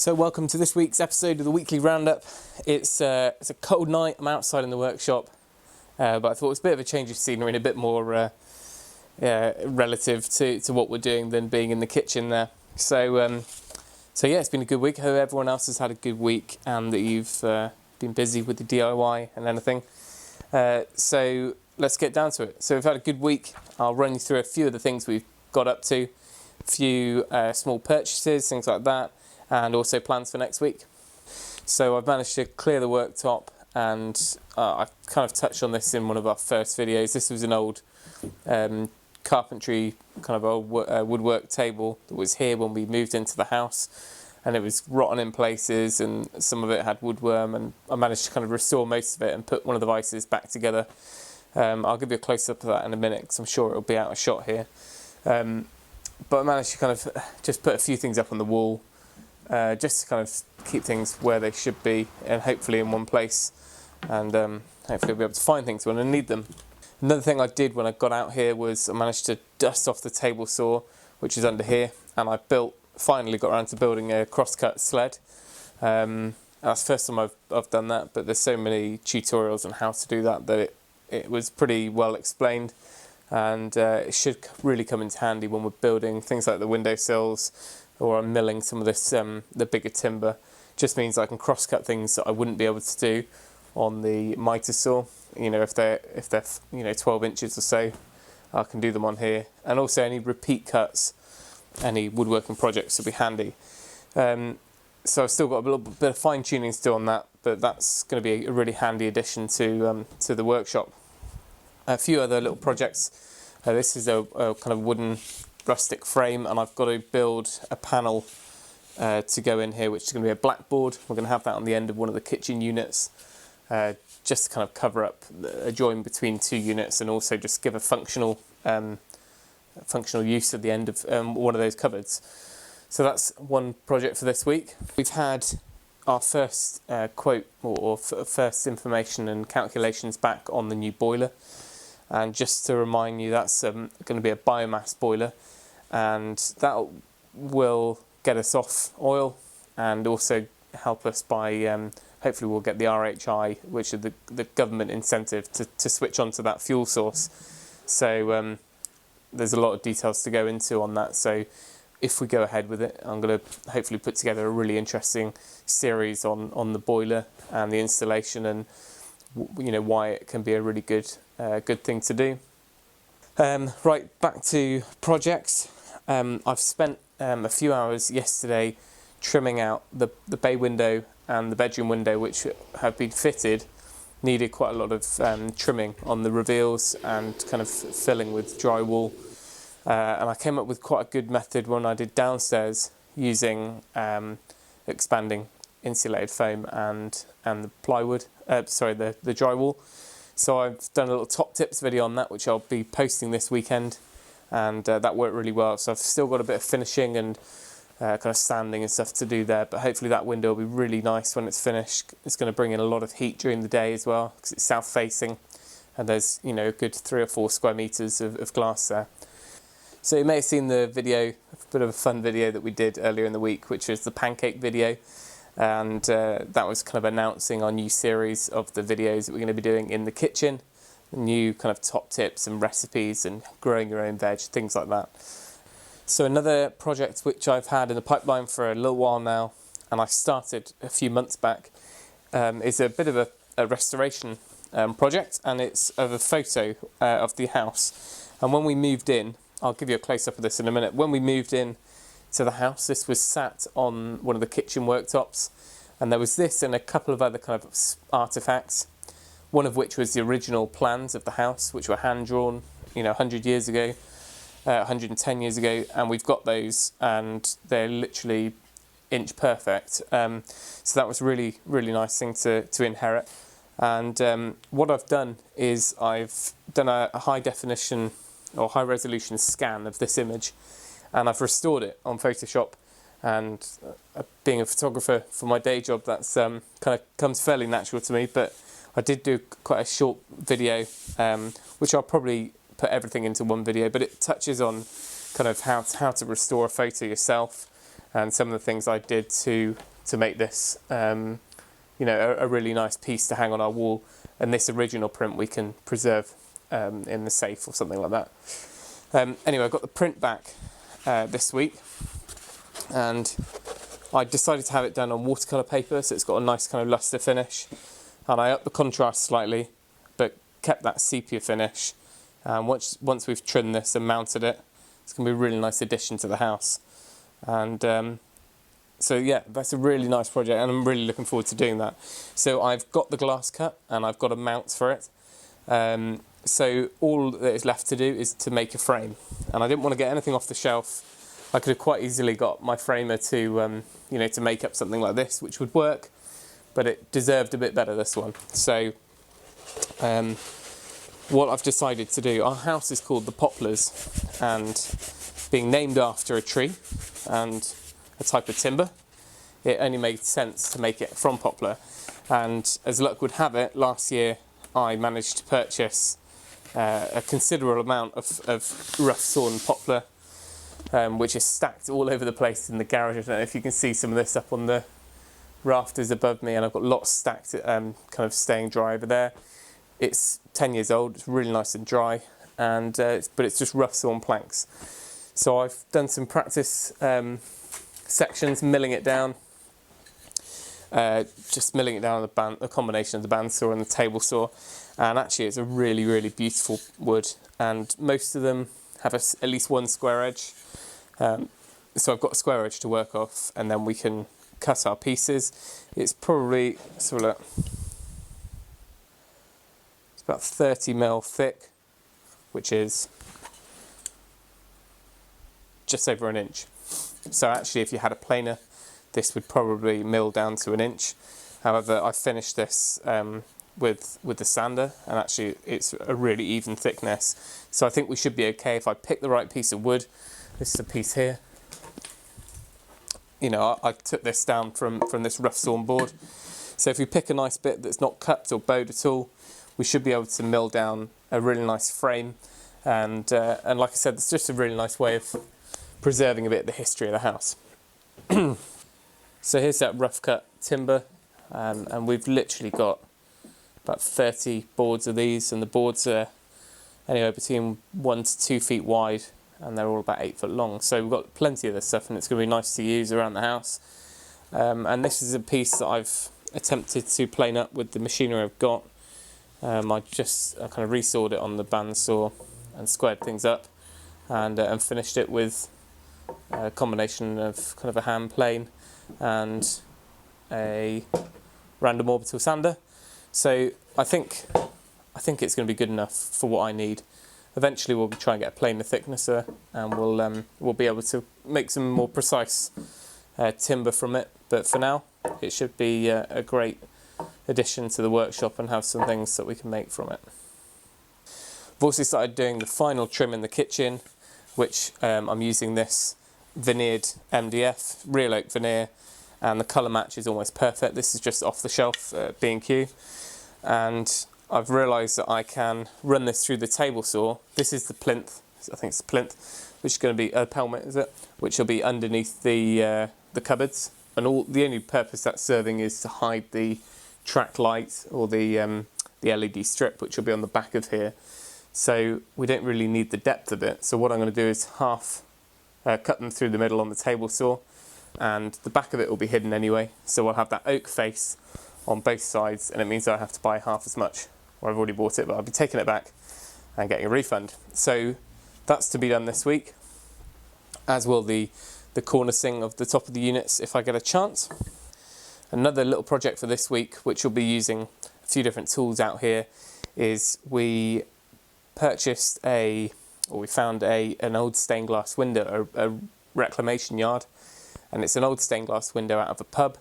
So welcome to this week's episode of the weekly roundup. It's a cold night. I'm outside in the workshop, but I thought it was a bit of a change of scenery and a bit more relative to what we're doing than being in the kitchen there. So yeah, it's been a good week. I hope everyone else has had a good week and that you've been busy with the DIY and anything. So let's get down to it. So we've had a good week. I'll run you through a few of the things we've got up to, a few small purchases, things like that, and also plans for next week. So I've managed to clear the worktop, and I kind of touched on this in one of our first videos. This was an old carpentry kind of old woodwork table that was here when we moved into the house, and it was rotten in places and some of it had woodworm, and I managed to kind of restore most of it and put one of the vices back together. I'll give you a close-up of that in a minute because I'm sure it'll be out of shot here. But I managed to kind of just put a few things up on the wall, just to kind of keep things where they should be and hopefully in one place, and hopefully I'll be able to find things when I need them. Another thing I did when I got out here was I managed to dust off the table saw, which is under here, and I finally got around to building a crosscut sled. That's the first time I've done that, but there's so many tutorials on how to do that it was pretty well explained, and it should really come into handy when we're building things like the windowsills, or I'm milling some of this the bigger timber. Just means I can cross-cut things that I wouldn't be able to do on the miter saw. You know, if they're 12 inches or so, I can do them on here. And also any repeat cuts, any woodworking projects will be handy. So I've still got a little bit of fine-tuning still on that, but that's going to be a really handy addition to the workshop. A few other little projects. This is a kind of wooden rustic frame, and I've got to build a panel to go in here, which is going to be a blackboard. We're going to have that on the end of one of the kitchen units, just to kind of cover up a join between two units, and also just give a functional use at the end of one of those cupboards. So that's one project for this week. We've had our first quote or first information and calculations back on the new boiler, and just to remind you, that's going to be a biomass boiler, and that will get us off oil and also help us by hopefully we'll get the RHI, which is the government incentive to switch onto that fuel source. So there's a lot of details to go into on that. So if we go ahead with it, I'm going to hopefully put together a really interesting series on the boiler and the installation, and why it can be a really good thing to do. Right, back to projects. I've spent a few hours yesterday trimming out the bay window and the bedroom window, which have been fitted. Needed quite a lot of trimming on the reveals and kind of filling with drywall. And I came up with quite a good method when I did downstairs using expanding insulated foam and the plywood, the drywall. So I've done a little top tips video on that, which I'll be posting this weekend, and that worked really well. So I've still got a bit of finishing and kind of sanding and stuff to do there, but hopefully that window will be really nice when it's finished. It's going to bring in a lot of heat during the day as well, because it's south facing, and there's a good 3 or 4 square meters of glass there. So you may have seen the video, a bit of a fun video that we did earlier in the week, which was the pancake video. And that was kind of announcing our new series of the videos that we're going to be doing in the kitchen, new kind of top tips and recipes and growing your own veg, things like that. So another project which I've had in the pipeline for a little while now, and I started a few months back, is a bit of a restoration project, and it's of a photo of the house. And when we moved in, I'll give you a close-up of this in a minute. When we moved in to the house, this was sat on one of the kitchen worktops, and there was this and a couple of other kind of artifacts, one of which was the original plans of the house, which were hand-drawn 100 years ago, 110 years ago, and we've got those, and they're literally inch perfect. So that was really nice thing to inherit. And what I've done is I've done a high definition or high resolution scan of this image, and I've restored it on Photoshop. And being a photographer for my day job, that's kind of comes fairly natural to me. But I did do quite a short video, which I'll probably put everything into one video, but it touches on kind of how to restore a photo yourself, and some of the things I did to to make this you know, a really nice piece to hang on our wall, and this original print we can preserve in the safe or something like that. Anyway, I got the print back this week, and I decided to have it done on watercolour paper, so it's got a nice kind of lustre finish, and I upped the contrast slightly but kept that sepia finish. Once we've trimmed this and mounted it, it's going to be a really nice addition to the house. And so yeah, that's a really nice project, and I'm really looking forward to doing that. So I've got the glass cut and I've got a mount for it. So all that is left to do is to make a frame, and I didn't want to get anything off the shelf. I could have quite easily got my framer to you know, to make up something like this, which would work, but it deserved a bit better, this one. So what I've decided to do, our house is called the Poplars, and being named after a tree and a type of timber, it only made sense to make it from poplar. And as luck would have it, last year I managed to purchase a considerable amount of rough sawn poplar, which is stacked all over the place in the garage. I don't know if you can see some of this up on the rafters above me, and I've got lots stacked kind of staying dry over there. It's 10 years old, it's really nice and dry, and but it's just rough sawn planks. So I've done some practice sections, milling it down, just milling it down on the combination of the bandsaw and the table saw, and actually it's a really, really beautiful wood, and most of them have at least one square edge. So I've got a square edge to work off, and then we can cut our pieces. It's probably sort of, it's about 30mm thick, which is just over an inch. So actually, if you had a planer, this would probably mill down to an inch. However, I finished this with the sander, and actually it's a really even thickness. So I think we should be okay if I pick the right piece of wood. This is a piece here. You know, I took this down from this rough sawn board. So if we pick a nice bit that's not cut or bowed at all, we should be able to mill down a really nice frame. And like I said, it's just a really nice way of preserving a bit of the history of the house. So here's that rough cut timber, and we've literally got about 30 boards of these, and the boards are anywhere between 1 to 2 feet wide, and they're all about 8 foot long. So we've got plenty of this stuff, and it's going to be nice to use around the house. And this is a piece that I've attempted to plane up with the machinery I've got. I kind of resawed it on the bandsaw and squared things up, and finished it with a combination of kind of a hand plane and a random orbital sander. So I think it's going to be good enough for what I need. Eventually we'll try and get a planer thicknesser, and we'll be able to make some more precise timber from it. But for now, it should be a great addition to the workshop and have some things that we can make from it. I've also started doing the final trim in the kitchen, which I'm using this veneered MDF, real oak veneer, and the colour match is almost perfect. This is just off the shelf at B&Q, and I've realised that I can run this through the table saw. This is the plinth, I think it's the plinth, which is going to be a pelmet, is it? Which will be underneath the cupboards, and the only purpose that's serving is to hide the track light or the LED strip, which will be on the back of here. So we don't really need the depth of it. So what I'm going to do is half cut them through the middle on the table saw, and the back of it will be hidden anyway. So I'll have that oak face on both sides, and it means I have to buy half as much. Or I've already bought it, but I'll be taking it back and getting a refund. So that's to be done this week, as will the cornicing of the top of the units if I get a chance. Another little project for this week, which we'll be using a few different tools out here, is we purchased we found an old stained glass window, a reclamation yard, and it's an old stained glass window out of a pub,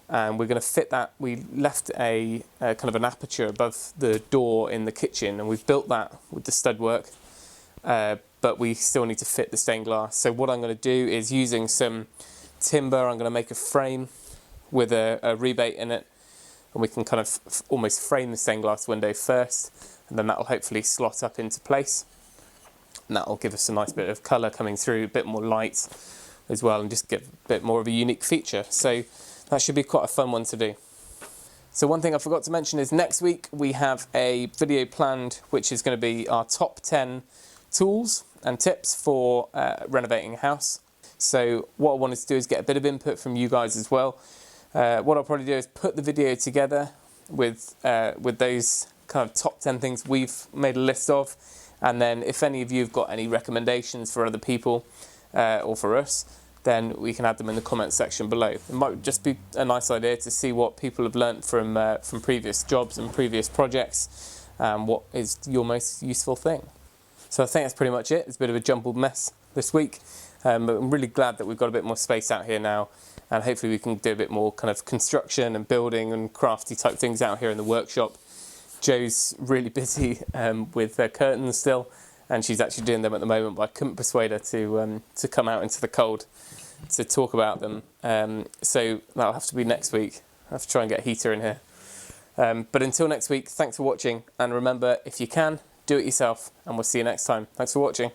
and we're going to fit that. We left a kind of an aperture above the door in the kitchen, and we've built that with the stud work, but we still need to fit the stained glass. So what I'm going to do is, using some timber, I'm going to make a frame with a rebate in it, and we can kind of almost frame the stained glass window first, and then that will hopefully slot up into place, and that will give us a nice bit of colour coming through, a bit more light as well, and just give a bit more of a unique feature. So That should be quite a fun one to do. So one thing I forgot to mention is next week we have a video planned which is going to be our top 10 tools and tips for renovating a house. So what I wanted to do is get a bit of input from you guys as well. What I'll probably do is put the video together with those kind of top 10 things we've made a list of, and then if any of you have got any recommendations for other people or for us, then we can add them in the comments section below. It might just be a nice idea to see what people have learnt from previous jobs and previous projects, and what is your most useful thing. So I think that's pretty much it. It's a bit of a jumbled mess this week, but I'm really glad that we've got a bit more space out here now, and hopefully we can do a bit more kind of construction and building and crafty type things out here in the workshop. Jo's really busy with curtains still, and she's actually doing them at the moment, but I couldn't persuade her to come out into the cold to talk about them. So that'll have to be next week. I have to try and get a heater in here. But until next week, thanks for watching, and remember, if you can, do it yourself, and we'll see you next time. Thanks for watching.